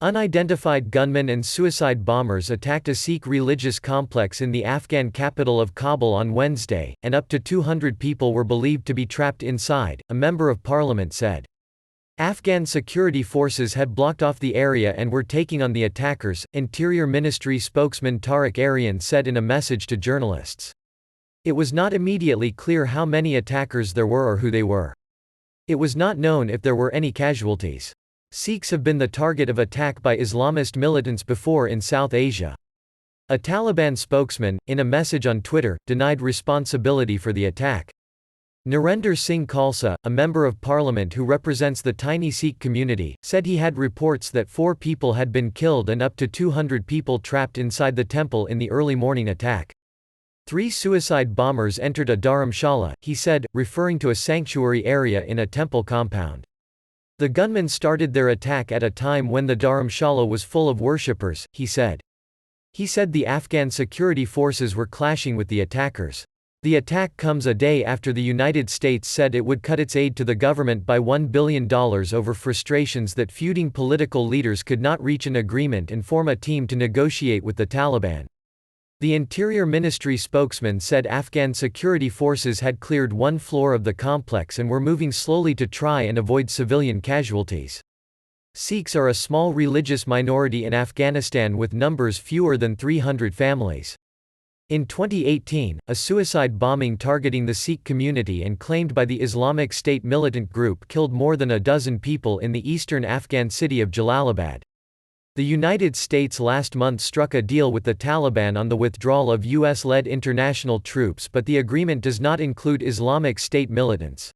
Unidentified gunmen and suicide bombers attacked a Sikh religious complex in the Afghan capital of Kabul on Wednesday, and up to 200 people were believed to be trapped inside, a member of parliament said. Afghan security forces had blocked off the area and were taking on the attackers, Interior Ministry spokesman Tariq Aryan said in a message to journalists. It was not immediately clear how many attackers there were or who they were. It was not known if there were any casualties. Sikhs have been the target of attack by Islamist militants before in South Asia. A Taliban spokesman, in a message on Twitter, denied responsibility for the attack. Narendra Singh Khalsa, a member of parliament who represents the tiny Sikh community, said he had reports that 4 people had been killed and up to 200 people trapped inside the temple in the early morning attack. 3 suicide bombers entered a dharamshala, he said, referring to a sanctuary area in a temple compound. The gunmen started their attack at a time when the dharamshala was full of worshippers, he said. He said the Afghan security forces were clashing with the attackers. The attack comes a day after the United States said it would cut its aid to the government by $1 billion over frustrations that feuding political leaders could not reach an agreement and form a team to negotiate with the Taliban. The Interior Ministry spokesman said Afghan security forces had cleared 1 floor of the complex and were moving slowly to try and avoid civilian casualties. Sikhs are a small religious minority in Afghanistan with numbers fewer than 300 families. In 2018, a suicide bombing targeting the Sikh community and claimed by the Islamic State militant group killed more than a dozen people in the eastern Afghan city of Jalalabad. The United States last month struck a deal with the Taliban on the withdrawal of US-led international troops, but the agreement does not include Islamic State militants.